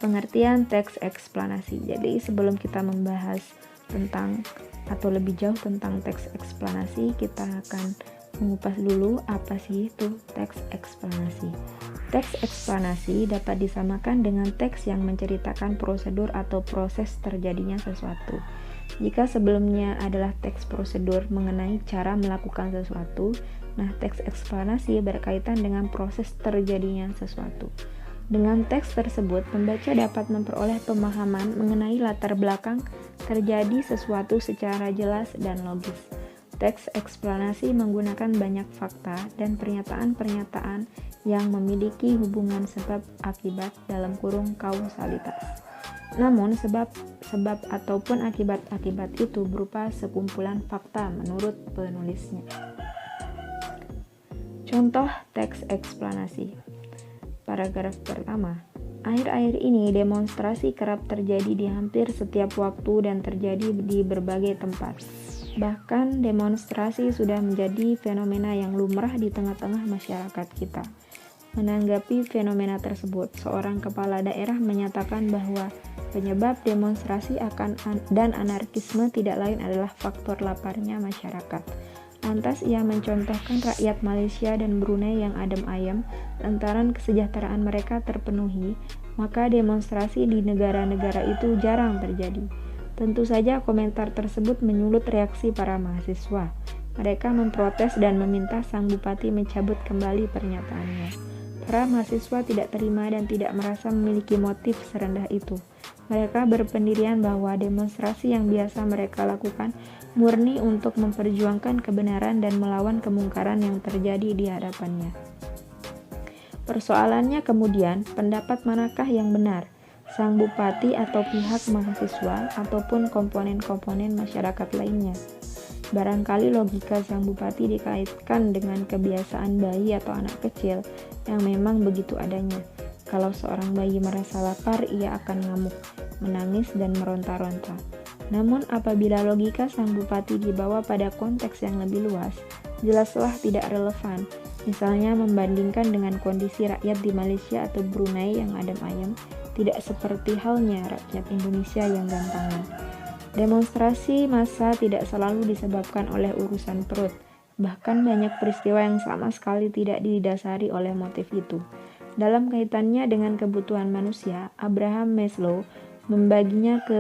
Pengertian teks eksplanasi. Jadi sebelum kita membahas tentang atau lebih jauh tentang teks eksplanasi, kita akan mengupas dulu apa sih itu teks eksplanasi. Teks eksplanasi dapat disamakan dengan teks yang menceritakan prosedur atau proses terjadinya sesuatu. Jika sebelumnya adalah teks prosedur mengenai cara melakukan sesuatu, nah teks eksplanasi berkaitan dengan proses terjadinya sesuatu. Dengan teks tersebut, pembaca dapat memperoleh pemahaman mengenai latar belakang terjadi sesuatu secara jelas dan logis. Teks eksplanasi menggunakan banyak fakta dan pernyataan-pernyataan yang memiliki hubungan sebab akibat dalam kurung kausalitas. Namun sebab ataupun akibat-akibat itu berupa sekumpulan fakta menurut penulisnya. Contoh teks eksplanasi. Paragraf pertama. Akhir-akhir ini demonstrasi kerap terjadi di hampir setiap waktu dan terjadi di berbagai tempat. Bahkan demonstrasi sudah menjadi fenomena yang lumrah di tengah-tengah masyarakat kita. Menanggapi fenomena tersebut, seorang kepala daerah menyatakan bahwa penyebab demonstrasi dan anarkisme tidak lain adalah faktor laparnya masyarakat. Lantas ia mencontohkan rakyat Malaysia dan Brunei yang adem ayem lantaran kesejahteraan mereka terpenuhi, maka demonstrasi di negara-negara itu jarang terjadi. Tentu saja komentar tersebut menyulut reaksi para mahasiswa. Mereka memprotes dan meminta sang bupati mencabut kembali pernyataannya. Para mahasiswa tidak terima dan tidak merasa memiliki motif serendah itu. Mereka berpendirian bahwa demonstrasi yang biasa mereka lakukan murni untuk memperjuangkan kebenaran dan melawan kemungkaran yang terjadi di hadapannya. Persoalannya kemudian, pendapat manakah yang benar? Sang bupati atau pihak mahasiswa ataupun komponen-komponen masyarakat lainnya? Barangkali logika sang bupati dikaitkan dengan kebiasaan bayi atau anak kecil yang memang begitu adanya. Kalau seorang bayi merasa lapar, ia akan ngamuk, menangis, dan meronta-ronta. Namun apabila logika sang bupati dibawa pada konteks yang lebih luas, jelaslah tidak relevan. Misalnya membandingkan dengan kondisi rakyat di Malaysia atau Brunei yang adem ayem, tidak seperti halnya rakyat Indonesia yang gampangan. Demonstrasi massa tidak selalu disebabkan oleh urusan perut. Bahkan banyak peristiwa yang sama sekali tidak didasari oleh motif itu. Dalam kaitannya dengan kebutuhan manusia, Abraham Maslow membaginya ke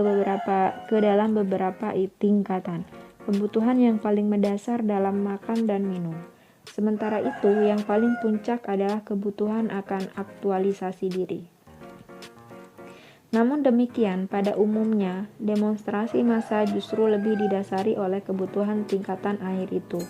dalam beberapa tingkatan. Kebutuhan yang paling mendasar dalam makan dan minum. Sementara itu, yang paling puncak adalah kebutuhan akan aktualisasi diri. Namun demikian, pada umumnya, demonstrasi massa justru lebih didasari oleh kebutuhan tingkatan akhir itu.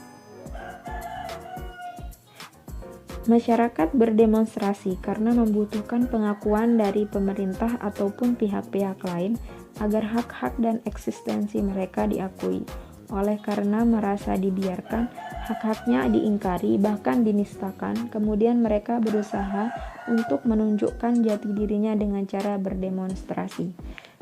Masyarakat berdemonstrasi karena membutuhkan pengakuan dari pemerintah ataupun pihak-pihak lain agar hak-hak dan eksistensi mereka diakui. Oleh karena merasa dibiarkan, hak-haknya diingkari bahkan dinistakan, kemudian mereka berusaha untuk menunjukkan jati dirinya dengan cara berdemonstrasi.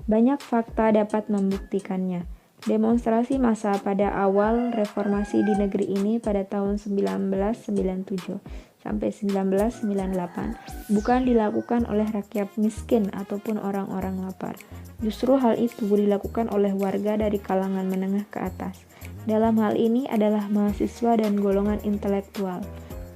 Banyak fakta dapat membuktikannya. Demonstrasi massa pada awal reformasi di negeri ini pada tahun 1997 sampai 1998 bukan dilakukan oleh rakyat miskin ataupun orang-orang lapar. Justru hal itu dilakukan oleh warga dari kalangan menengah ke atas. Dalam hal ini adalah mahasiswa dan golongan intelektual.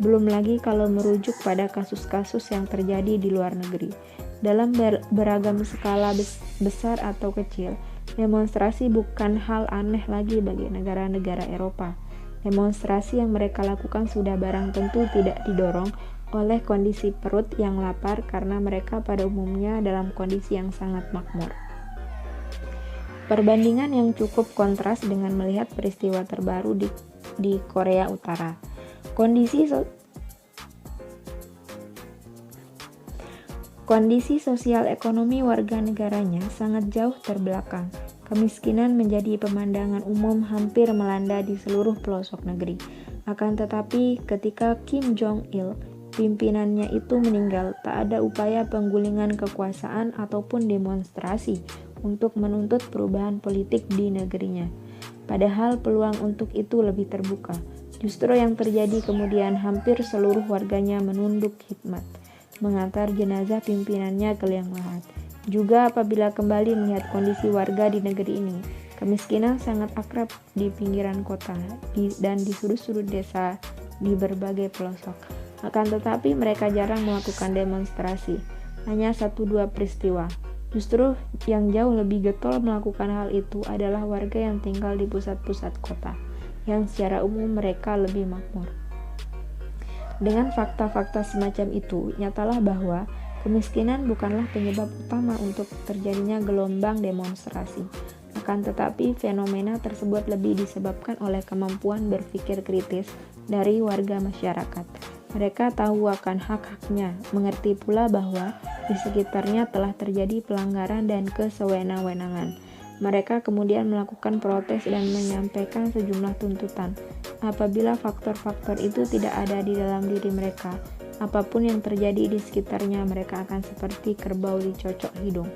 Belum lagi kalau merujuk pada kasus-kasus yang terjadi di luar negeri. Dalam beragam skala besar atau kecil, demonstrasi bukan hal aneh lagi bagi negara-negara Eropa. Demonstrasi yang mereka lakukan sudah barang tentu tidak didorong oleh kondisi perut yang lapar karena mereka pada umumnya dalam kondisi yang sangat makmur. Perbandingan yang cukup kontras dengan melihat peristiwa terbaru di Korea Utara. Kondisi sosial ekonomi warga negaranya sangat jauh terbelakang. Kemiskinan menjadi pemandangan umum hampir melanda di seluruh pelosok negeri. Akan tetapi ketika Kim Jong-il, pimpinannya itu meninggal, tak ada upaya penggulingan kekuasaan ataupun demonstrasi untuk menuntut perubahan politik di negerinya. Padahal peluang untuk itu lebih terbuka. Justru yang terjadi kemudian hampir seluruh warganya menunduk khidmat, mengantar jenazah pimpinannya ke liang lahat. Juga apabila kembali melihat kondisi warga di negeri ini, kemiskinan sangat akrab di pinggiran kota dan di sudut-sudut desa di berbagai pelosok. Akan tetapi mereka jarang melakukan demonstrasi, hanya 1-2 peristiwa. Justru yang jauh lebih getol melakukan hal itu adalah warga yang tinggal di pusat-pusat kota, yang secara umum mereka lebih makmur. Dengan fakta-fakta semacam itu, nyatalah bahwa kemiskinan bukanlah penyebab utama untuk terjadinya gelombang demonstrasi. Akan tetapi, fenomena tersebut lebih disebabkan oleh kemampuan berpikir kritis dari warga masyarakat. Mereka tahu akan hak-haknya, mengerti pula bahwa di sekitarnya telah terjadi pelanggaran dan kesewenang-wenangan. Mereka kemudian melakukan protes dan menyampaikan sejumlah tuntutan. Apabila faktor-faktor itu tidak ada di dalam diri mereka, apapun yang terjadi di sekitarnya, mereka akan seperti kerbau dicocok hidung,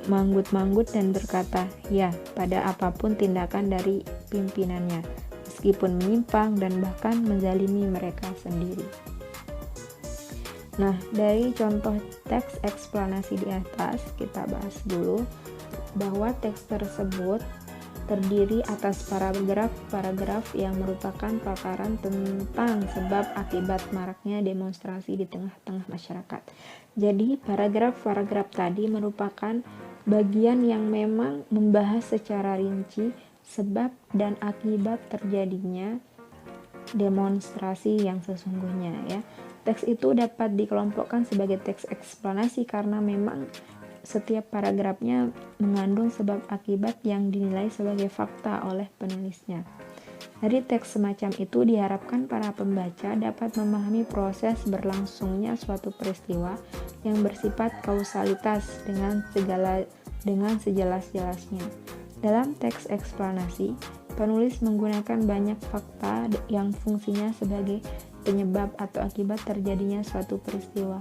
manggut-manggut dan berkata, ya, pada apapun tindakan dari pimpinannya, meskipun menyimpang dan bahkan menzalimi mereka sendiri. Nah, dari contoh teks eksplanasi di atas, kita bahas dulu bahwa teks tersebut terdiri atas paragraf-paragraf yang merupakan paparan tentang sebab akibat maraknya demonstrasi di tengah-tengah masyarakat. Jadi, paragraf-paragraf tadi merupakan bagian yang memang membahas secara rinci sebab dan akibat terjadinya demonstrasi yang sesungguhnya ya. Teks itu dapat dikelompokkan sebagai teks eksplanasi karena memang setiap paragrafnya mengandung sebab akibat yang dinilai sebagai fakta oleh penulisnya. Dari teks semacam itu diharapkan para pembaca dapat memahami proses berlangsungnya suatu peristiwa yang bersifat kausalitas dengan sejelas-jelasnya. Dalam teks eksplanasi, penulis menggunakan banyak fakta yang fungsinya sebagai penyebab atau akibat terjadinya suatu peristiwa.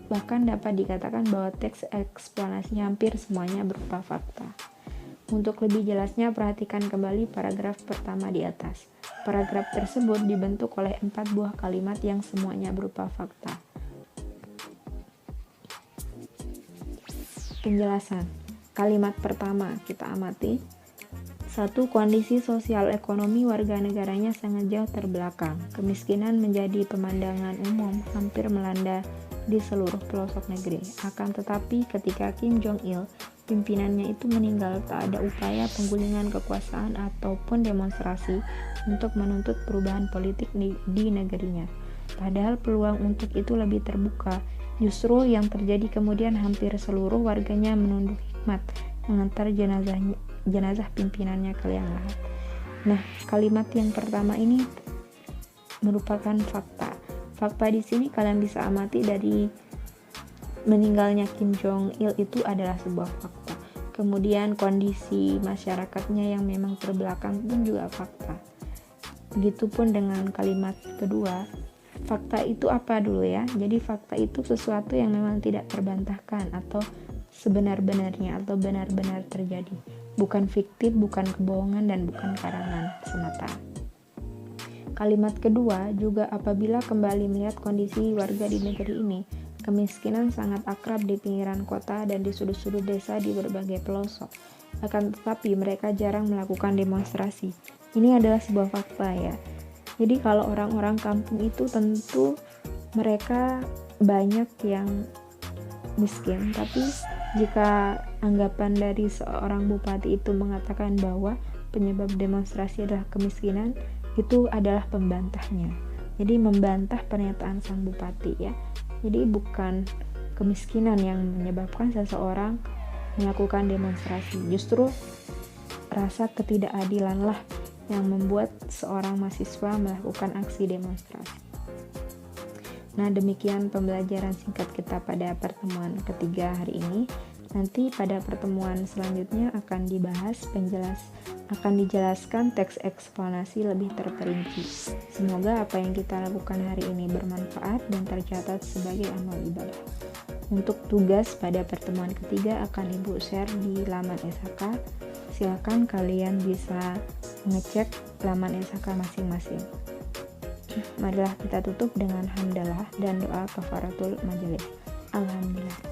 Bahkan dapat dikatakan bahwa teks eksplanasi hampir semuanya berupa fakta. Untuk lebih jelasnya, perhatikan kembali paragraf pertama di atas. Paragraf tersebut dibentuk oleh 4 buah kalimat yang semuanya berupa fakta. Penjelasan. Kalimat pertama kita amati. 1. Kondisi sosial ekonomi warga negaranya sangat jauh terbelakang. Kemiskinan menjadi pemandangan umum hampir melanda di seluruh pelosok negeri. Akan tetapi ketika Kim Jong-il, pimpinannya itu meninggal, tak ada upaya penggulingan kekuasaan ataupun demonstrasi untuk menuntut perubahan politik di negerinya. Padahal peluang untuk itu lebih terbuka. Justru yang terjadi kemudian hampir seluruh warganya menunduk hikmat, mengantar jenazah pimpinannya ke liang lahat. Nah, kalimat yang pertama ini merupakan fakta. Fakta di sini kalian bisa amati dari meninggalnya Kim Jong-il itu adalah sebuah fakta. Kemudian kondisi masyarakatnya yang memang terbelakang pun juga fakta. Begitupun dengan kalimat kedua. Fakta itu apa dulu ya? Jadi fakta itu sesuatu yang memang tidak terbantahkan atau sebenar-benarnya atau benar-benar terjadi. Bukan fiktif, bukan kebohongan, dan bukan karangan semata. Kalimat kedua juga apabila kembali melihat kondisi warga di negeri ini, kemiskinan sangat akrab di pinggiran kota dan di sudut-sudut desa di berbagai pelosok. Akan tetapi mereka jarang melakukan demonstrasi. Ini adalah sebuah fakta ya. Jadi kalau orang-orang kampung itu tentu mereka banyak yang miskin, tapi jika anggapan dari seorang bupati itu mengatakan bahwa penyebab demonstrasi adalah kemiskinan, itu adalah pembantahnya. Jadi membantah pernyataan sang bupati ya. Jadi bukan kemiskinan yang menyebabkan seseorang melakukan demonstrasi. Justru rasa ketidakadilanlah yang membuat seorang mahasiswa melakukan aksi demonstrasi. Nah, demikian pembelajaran singkat kita pada pertemuan ketiga hari ini. Nanti pada pertemuan selanjutnya akan dijelaskan teks eksplanasi lebih terperinci. Semoga apa yang kita lakukan hari ini bermanfaat dan tercatat sebagai amal ibadah. Untuk tugas pada pertemuan ketiga akan Ibu share di laman SHK. Silakan kalian bisa mengecek laman SHK masing-masing. Marilah kita tutup dengan hamdalah dan doa kafaratul majelis. Alhamdulillah.